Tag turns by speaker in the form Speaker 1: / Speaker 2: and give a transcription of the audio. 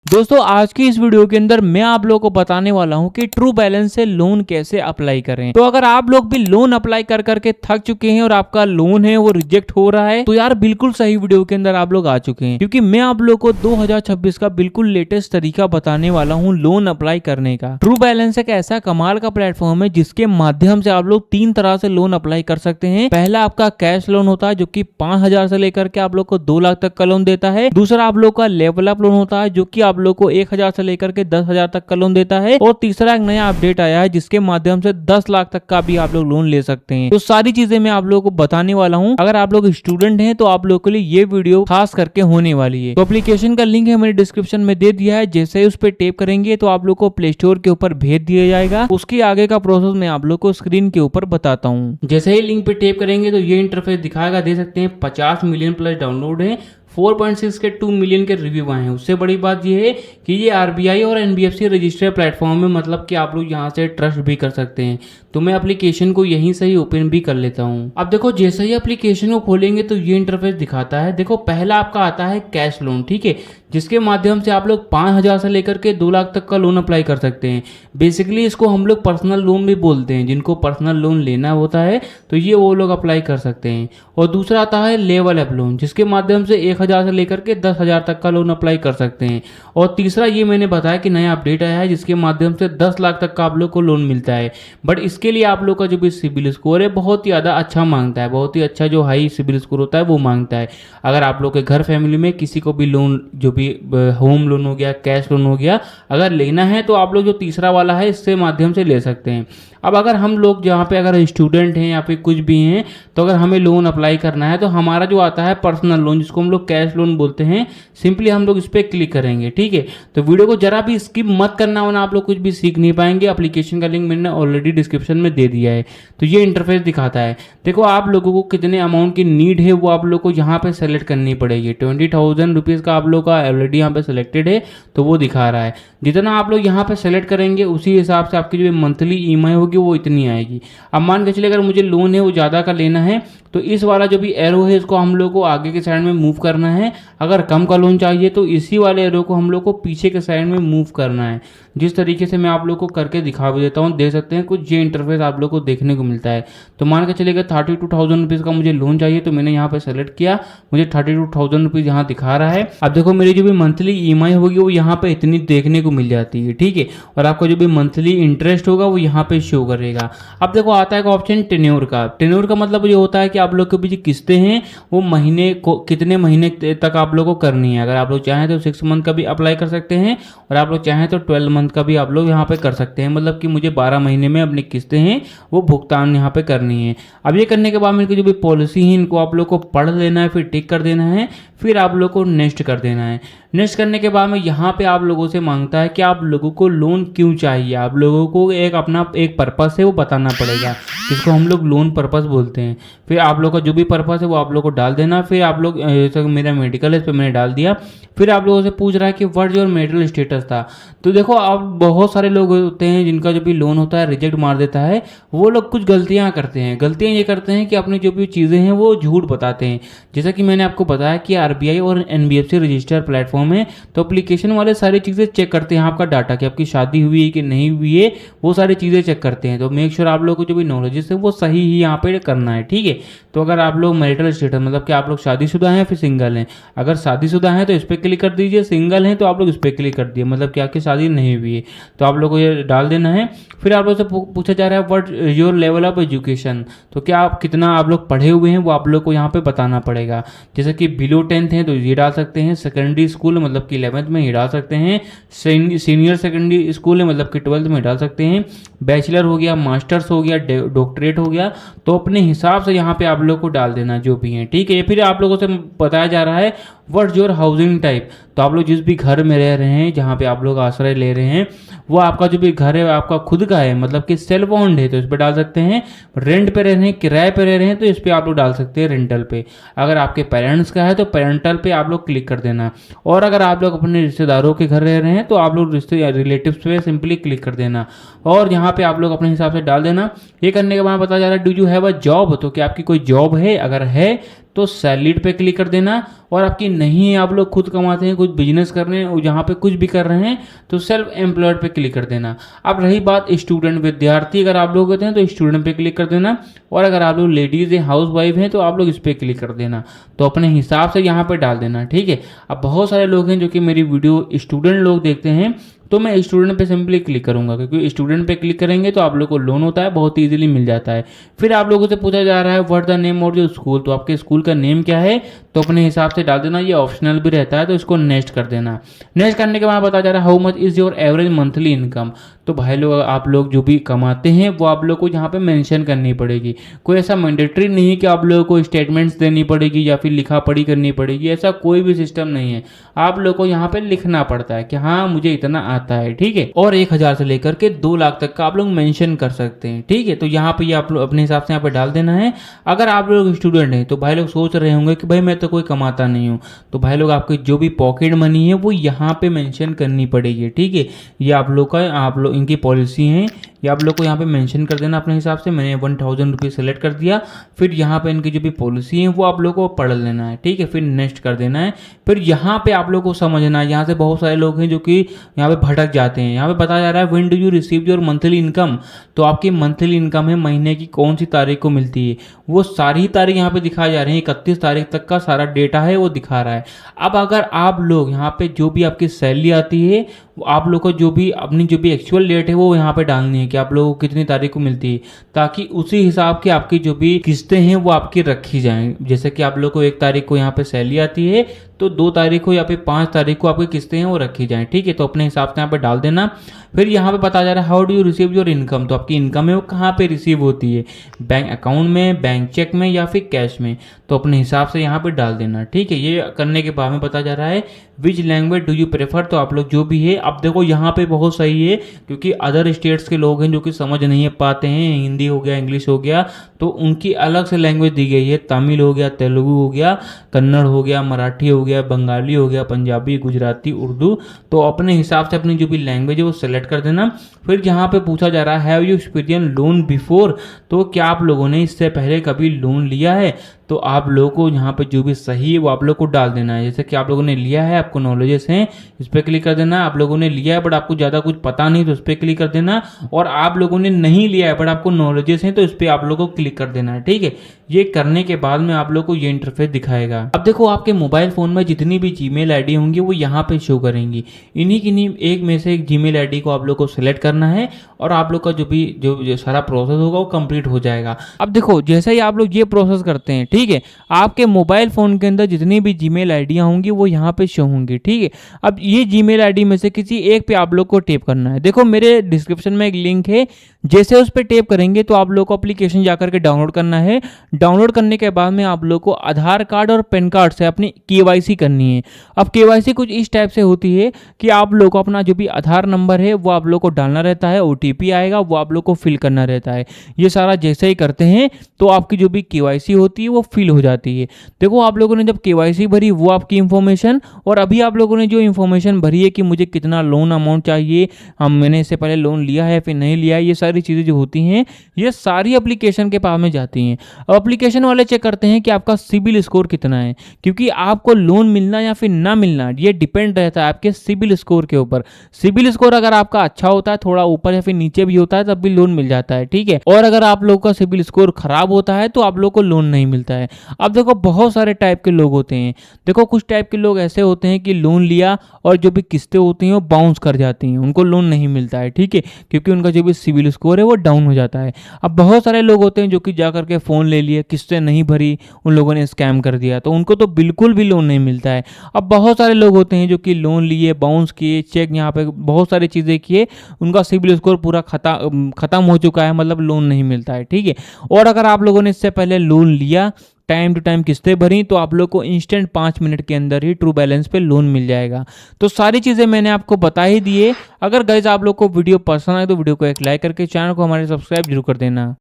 Speaker 1: दोस्तों आज की इस वीडियो के अंदर मैं आप लोगों को बताने वाला हूं कि ट्रू बैलेंस से लोन कैसे अप्लाई करें। तो अगर आप लोग भी लोन अप्लाई कर करके थक चुके हैं और आपका लोन है वो रिजेक्ट हो रहा है तो यार बिल्कुल सही वीडियो के अंदर आप लोग आ चुके हैं, क्योंकि मैं आप लोग को 2026 का बिल्कुल लेटेस्ट तरीका बताने वाला हूँ लोन अप्लाई करने का। ट्रू बैलेंस एक ऐसा कमाल का प्लेटफॉर्म है जिसके माध्यम से आप लोग 3 तरह से लोन अप्लाई कर सकते हैं। पहला आपका कैश लोन होता है जो कि 5,000 से लेकर के आप लोग को 2 लाख तक का लोन देता है। दूसरा आप लोग का लेवल अप लोन होता है जो कि आप लोग को 1,000 से लेकर के 10,000 तक का लोन देता है। और तीसरा एक नया अपडेट आया है जिसके माध्यम से 10 लाख तक का भी आप लोग लोन ले सकते हैं। तो सारी चीजें मैं आप लोगों को बताने वाला हूं। अगर आप लोग स्टूडेंट हैं तो आप लोगों के लिए ये वीडियो खास करके होने वाली है। तो एप्लीकेशन का लिंक है मैंने डिस्क्रिप्शन में दे दिया है, जैसे ही उस पर टैप करेंगे तो आप लोग को प्ले स्टोर के ऊपर भेज दिया जाएगा। उसके आगे का प्रोसेस मैं आप लोग को स्क्रीन के ऊपर बताता हूँ। जैसे ही लिंक पे टैप करेंगे तो ये इंटरफेस दिखाएगा, दे सकते हैं 50 मिलियन प्लस डाउनलोड है, 4.6 के 2 मिलियन के रिव्यू आए हैं। उससे बड़ी बात यह है कि ये आरबीआई और एनबीएफसी रजिस्टर्ड प्लेटफॉर्म है, मतलब कि आप लोग यहाँ से ट्रस्ट भी कर सकते हैं। तो मैं एप्लीकेशन को यहीं से ही ओपन भी कर लेता हूँ। अब देखो जैसे ही एप्लीकेशन को खोलेंगे तो ये इंटरफेस दिखाता है। देखो पहला आपका आता है कैश लोन, ठीक है, जिसके माध्यम से आप लोग 5,000 से लेकर के 2 लाख तक का लोन अप्लाई कर सकते हैं। बेसिकली इसको हम लोग पर्सनल लोन भी बोलते हैं। जिनको पर्सनल लोन लेना होता है तो ये वो लोग अप्लाई कर सकते हैं। और दूसरा आता है लेवल अप लोन, जिसके माध्यम से 1,000 से लेकर के 10,000 तक का लोन अप्लाई कर सकते हैं। और तीसरा ये मैंने बताया कि नया अपडेट आया है जिसके माध्यम से 10 लाख तक का आप लोग को लोन मिलता है। बट इसके लिए आप लोग का जो भी सिबिल स्कोर है बहुत ही ज़्यादा अच्छा मांगता है, बहुत ही अच्छा जो हाई सिबिल स्कोर होता है वो मांगता है। अगर आप लोग के घर फैमिली में किसी को भी लोन, जो भी होम लोन हो गया, कैश लोन हो गया, अगर लेना है तो आप लोग जो तीसरा वाला है इससे माध्यम से ले सकते हैं। अब अगर हम लोग जहाँ पे अगर स्टूडेंट हैं या फिर कुछ भी हैं तो अगर हमें लोन अप्लाई करना है तो हमारा जो आता है पर्सनल लोन, जिसको हम लोग कैश लोन बोलते हैं, सिंपली हम लोग इस पर क्लिक करेंगे, ठीक है। तो वीडियो को जरा भी स्किप मत करना वरना आप लोग कुछ भी सीख नहीं पाएंगे। एप्लीकेशन का लिंक मैंने ऑलरेडी डिस्क्रिप्शन में दे दिया है। तो ये इंटरफेस दिखाता है। देखो आप लोगों को कितने अमाउंट की नीड है वो आप लोग को यहाँ पे सेलेक्ट करनी पड़ेगी। 20,000 रुपीज़ का आप लोग का ऑलरेडी यहाँ पे सेलेक्टेड है तो वो दिखा रहा है। जितना आप लोग यहाँ पे सेलेक्ट करेंगे उसी हिसाब से आपकी जो मंथली ईएमआई होगी वो इतनी आएगी। अब मान के चलिए अगर मुझे लोन है वो ज़्यादा का लेना है तो इस वाला जो भी एरो है इसको हम लोग को आगे के साइड में मूव करना है। अगर कम का लोन चाहिए तो इसी वाले एरो को हम लोग को पीछे के साइड में मूव करना है। जिस तरीके से मैं आप लोग को करके दिखा भी देता हूँ, देख सकते हैं कुछ ये इंटरफेस आप लोग को देखने को मिलता है। तो मान के चलिएगा 32,000 रुपीज़ का मुझे लोन चाहिए तो मैंने यहाँ पे सेलेक्ट किया, मुझे 32,000 रुपीज़ यहाँ दिखा रहा है। अब देखो मेरी जो भी मंथली ईएमआई होगी वो यहाँ पे इतनी देखने को मिल जाती है, ठीक है। और आपका जो भी मंथली इंटरेस्ट होगा वो यहाँ पे शो करेगा। अब देखो आता है ऑप्शन टेन्योर का। टेन्योर का मतलब ये होता है कि आप लोग के भी जो किस्तें हैं वो महीने को कितने महीने तक आप लोग को करनी है। अगर आप लोग चाहें तो 6 मंथ का भी अप्लाई कर सकते हैं और आप लोग चाहें तो 12 मंथ का भी आप लोग यहाँ पे कर सकते हैं। मतलब कि मुझे 12 महीने में अपनी किस्तें हैं वो भुगतान यहाँ पे करनी है। अब ये करने के बाद मेरे को जो भी पॉलिसी है इनको आप लोग को पढ़ लेना है, फिर टिक कर देना है, फिर आप लोग को नेक्स्ट कर देना है। नेक्स्ट करने के बाद में यहाँ पे आप लोगों से मांगता है कि आप लोगों को लोन क्यों चाहिए। आप लोगों को एक अपना एक पर्पस है वो बताना पड़ेगा, जिसको हम लोग लोन पर्पस बोलते हैं। फिर आप लोग का जो भी पर्पस है वो आप लोग को डाल देना। फिर आप लोग जैसे मेरा मेडिकल है इस पर मैंने डाल दिया। फिर आप लोगों से पूछ रहा है कि व्हाट योर मेरिटल स्टेटस था। तो देखो आप बहुत सारे लोग होते हैं जिनका जो भी लोन होता है रिजेक्ट मार देता है। वो लोग कुछ गलतियां करते हैं। गलतियां ये करते हैं कि अपनी जो भी चीज़ें हैं वो झूठ बताते हैं। जैसा कि मैंने आपको बताया कि आरबीआई और एनबीएफसी रजिस्टर्ड प्लेटफॉर्म है तो एप्लीकेशन वाले सारी चीज़ें चेक करते हैं आपका डाटा, कि आपकी शादी हुई है कि नहीं हुई है, वो सारी चीज़ें चेक करते हैं। तो मेक श्योर आप लोग को जो भी नॉलेज है वो सही ही यहाँ पे करना है, ठीक है। तो अगर आप लोग मैरिटल स्टेटस मतलब कि आप लोग शादीशुदा हैं फिर सिंगल हैं, अगर शादीशुदा हैं तो इस पर क्लिक कर दीजिए, सिंगल हैं तो आप लोग इस पर क्लिक कर दिए, मतलब कि आपकी शादी नहीं हुई है तो आप लोग को ये डाल देना है। फिर आप लोग से पूछा जा रहा है what your level of education, तो क्या आप कितना आप लोग पढ़े हुए हैं वो आप लोग को यहाँ पे बताना पड़ेगा। जैसे कि बिलो 10th हैं तो ये डाल सकते हैं, सेकेंडरी स्कूल मतलब कि 11th में ये डाल सकते हैं, सीनियर सेकेंडरी स्कूल है मतलब कि 12th में डाल सकते हैं, बैचलर हो गया, मास्टर्स हो गया, डॉक्टरेट हो गया। तो अपने हिसाब से यहाँ पे आप लोग को डाल देना जो भी है, ठीक है। फिर आप लोगों से बताया जा रहा है व्हाट्स योर हाउसिंग टाइप, तो आप लोग जिस भी घर में रह रहे हैं जहाँ पे आप लोग आश्रय ले रहे हैं वो आपका जो भी घर है आपका खुद का है, मतलब कि सेल्फ ओन्ड है तो इस पर डाल सकते हैं। रेंट पे रह रहे हैं, किराए पे रह रहे हैं तो इस पर आप लोग डाल सकते हैं रेंटल पे। अगर आपके पेरेंट्स का है तो पेरेंटल पे आप लोग क्लिक कर देना। और अगर आप लोग अपने रिश्तेदारों के घर रह रहे हैं तो आप लोग रिलेटिव्स पे सिंपली क्लिक कर देना और यहाँ पे आप लोग अपने हिसाब से डाल देना। ये करने के बाद बताया जा रहा है do you have a job, तो क्या आपकी कोई जॉब है, अगर है तो सैलरीड पे क्लिक कर देना। और आपकी नहीं है, आप लोग खुद कमाते हैं, कुछ बिजनेस कर रहे हैं, जहाँ पे कुछ भी कर रहे हैं, तो सेल्फ एम्प्लॉयड पे क्लिक कर देना। अब रही बात स्टूडेंट विद्यार्थी, अगर आप लोग होते हैं तो स्टूडेंट पे क्लिक कर देना। और अगर आप लोग लेडीज़ या हाउस वाइफ हैं तो आप लोग इस पर क्लिक कर देना। तो अपने हिसाब से यहाँ पे डाल देना, ठीक है। अब बहुत सारे लोग हैं जो कि मेरी वीडियो स्टूडेंट लोग देखते हैं, तो मैं स्टूडेंट पे सिंपली क्लिक करूंगा, क्योंकि स्टूडेंट पे क्लिक करेंगे तो आप लोग को लोन होता है, बहुत इजीली मिल जाता है। फिर आप लोगों से पूछा जा रहा है what the name of your school, तो आपके स्कूल का नेम क्या है, तो अपने हिसाब से डाल देना। ये ऑप्शनल भी रहता है, तो इसको नेक्स्ट कर देना। नेक्स्ट करने के बाद बता जा रहा है how much is your average monthly income. तो भाई लोग, आप लोग जो भी कमाते हैं वो आप लोग को यहाँ पे मेंशन करनी पड़ेगी। कोई ऐसा मैंडेटरी नहीं है कि आप लोगों को स्टेटमेंट्स देनी पड़ेगी या फिर लिखा पढ़ी करनी पड़ेगी, ऐसा कोई भी सिस्टम नहीं है। आप लोग को यहाँ पे लिखना पड़ता है कि हाँ मुझे इतना आता है, ठीक है। और 1000 से लेकर के 2 लाख तक का आप लोग मेंशन कर सकते हैं, ठीक है। तो यहाँ पे आप लोग अपने हिसाब से यहाँ पे डाल देना है। अगर आप लोग स्टूडेंट हैं तो भाई लोग सोच रहे होंगे कि भाई मैं तो कोई कमाता नहीं हूँ, तो भाई लोग आपकी जो भी पॉकेट मनी है वो यहाँ पे मेंशन करनी पड़ेगी, ठीक है। ये आप लोग का, आप लोग इनकी पॉलिसी है, ये आप लोग को यहाँ पे मेंशन कर देना अपने हिसाब से। मैंने 1000 रुपीज़ सेलेक्ट कर दिया। फिर यहाँ पे इनकी जो भी पॉलिसी है वो आप लोग को पढ़ लेना है, ठीक है। फिर नेक्स्ट कर देना है। फिर यहाँ पे आप लोग को समझना है, यहाँ से बहुत सारे लोग हैं जो कि यहाँ पे भटक जाते हैं। यहाँ पे बताया जा रहा है when do you receive your monthly income, तो आपकी मंथली इनकम है महीने की कौन सी तारीख को मिलती है, वो सारी तारीख यहाँ पे दिखाई जा रही है। 31 तारीख तक का सारा डेटा है वो दिखा रहा है। अब अगर आप लोग यहाँ पे जो भी आपकी सैलरी आती है, आप लोग को जो भी अपनी जो भी एक्चुअल डेट है वो यहाँ पे डालनी है कि आप लोगों को कितनी तारीख को मिलती है, ताकि उसी हिसाब की आपकी जो भी किस्तें हैं वो आपकी रखी जाएं। जैसे कि आप लोग को 1 तारीख को यहाँ पे सैलरी आती है, तो 2 तारीख को या फिर 5 तारीख को आपकी किस्तें हैं वो रखी जाएं, ठीक है। तो अपने हिसाब से यहाँ पे डाल देना। फिर यहाँ पे बताया जा रहा है how do you receive your income, तो आपकी इनकम है वो कहाँ पे रिसीव होती है, बैंक अकाउंट में, बैंक चेक में या फिर कैश में, तो अपने हिसाब से यहाँ पे डाल देना, ठीक है। ये करने के बाद में बताया जा रहा है which language do you prefer, तो आप लोग जो भी है, अब देखो यहाँ पे बहुत सही है क्योंकि अदर स्टेट्स के लोग हैं जो कि समझ नहीं पाते हैं, हिंदी हो गया, इंग्लिश हो गया, तो उनकी अलग से लैंग्वेज दी गई है। तमिल हो गया, तेलुगु हो गया, कन्नड़ हो गया, मराठी हो गया, बंगाली हो गया, पंजाबी, गुजराती, उर्दू, तो अपने हिसाब से अपनी जो भी लैंग्वेज है वो सेलेक्ट कर देना। फिर यहाँ पे पूछा जा रहा है have you experience loan before, तो क्या आप लोगों ने इससे पहले कभी लोन लिया है, तो आप लोगों को यहाँ पे जो भी सही है वो आप लोग को डाल देना है। जैसे कि आप लोगों ने लिया है, आपको नॉलेजेस हैं, इस पर क्लिक कर देना। आप लोगों ने लिया है बट आपको ज़्यादा कुछ पता नहीं, तो इस पर क्लिक कर देना। और आप लोगों ने नहीं लिया है बट आपको नॉलेजेस हैं, तो इस पर आप लोगों को क्लिक कर देना है, ठीक है। ये करने के बाद में आप लोग को ये इंटरफेस दिखाएगा। अब देखो आपके मोबाइल फ़ोन में जितनी भी जीमेल आईडी होंगी वो यहाँ पे शो करेंगी। इन्हीं एक में से एक जीमेल आईडी को आप लोग को सिलेक्ट करना है और आप लोग का जो सारा प्रोसेस होगा वो कंप्लीट हो जाएगा। अब देखो जैसे ही आप लोग ये प्रोसेस करते हैं, ठीक है, आपके मोबाइल फ़ोन के अंदर जितनी भी जीमेल आईडियाँ होंगी वो यहाँ पे शो होंगी, ठीक है। अब ये जीमेल आईडी में से किसी एक पे आप लोग को टैप करना है। देखो मेरे डिस्क्रिप्शन में एक लिंक है, जैसे उस पर टैप करेंगे तो आप लोग को एप्लीकेशन जाकर के डाउनलोड करना है। डाउनलोड करने के बाद में आप लोग को आधार कार्ड और पैन कार्ड से अपनी केवाईसी करनी है। अब केवाईसी कुछ इस टाइप से होती है कि आप लोग को अपना जो भी आधार नंबर है वो आप लोग को डालना रहता है, ओटीपी आएगा वो आप लोग को फिल करना रहता है। ये सारा जैसे ही करते हैं तो आपकी जो भी केवाईसी होती है वो फिल हो जाती है। देखो आप लोगों ने जब केवाईसी भरी वो आपकी इंफॉर्मेशन, और अभी आप लोगों ने जो इंफॉर्मेशन भरी है कि मुझे कितना लोन अमाउंट चाहिए, मैंने इससे पहले लोन लिया है फिर नहीं लिया है, ये सारी चीज़ें जो होती हैं ये सारी एप्लीकेशन के पास में जाती हैं। अब एप्लीकेशन वाले चेक करते हैं कि आपका सिबिल स्कोर कितना है, क्योंकि आपको लोन मिलना या फिर ना मिलना ये डिपेंड रहता है आपके सिबिल स्कोर के ऊपर। सिबिल स्कोर अगर आपका अच्छा होता है, थोड़ा ऊपर या फिर नीचे भी होता है, तब भी लोन मिल जाता है, ठीक है। और अगर आप लोग का सिबिल स्कोर खराब होता है तो आप लोग को लोन नहीं मिलता है। अब देखो बहुत सारे टाइप के लोग होते हैं। देखो कुछ टाइप के लोग ऐसे होते हैं कि लोन लिया और जो भी किस्तें होती हैं वो बाउंस कर जाती हैं, उनको लोन नहीं मिलता है, ठीक है, क्योंकि उनका जो भी सिबिल स्कोर है वो डाउन हो जाता है। अब बहुत सारे लोग होते हैं जो कि जा करके फ़ोन ले लिए, किस्तें नहीं भरी, उन लोगों ने स्कैम कर दिया, तो उनको तो बिल्कुल भी लोन नहीं मिलता है। अब बहुत सारे लोग होते हैं जो कि लोन लिए, बाउंस किए, चेक यहाँ पे बहुत सारी चीज़ें किए, उनका सिबिल स्कोर पूरा खत्म हो चुका है, मतलब लोन नहीं मिलता है, ठीक है। और अगर आप लोगों ने इससे पहले लोन लिया, टाइम टू टाइम किस्तें भरी, तो आप लोग को इंस्टेंट 5 मिनट के अंदर ही ट्रू बैलेंस पे लोन मिल जाएगा। तो सारी चीज़ें मैंने आपको बता ही दी है। अगर गाइस आप लोग को वीडियो पसंद आए तो वीडियो को एक लाइक करके चैनल को हमारे सब्सक्राइब जरूर कर देना।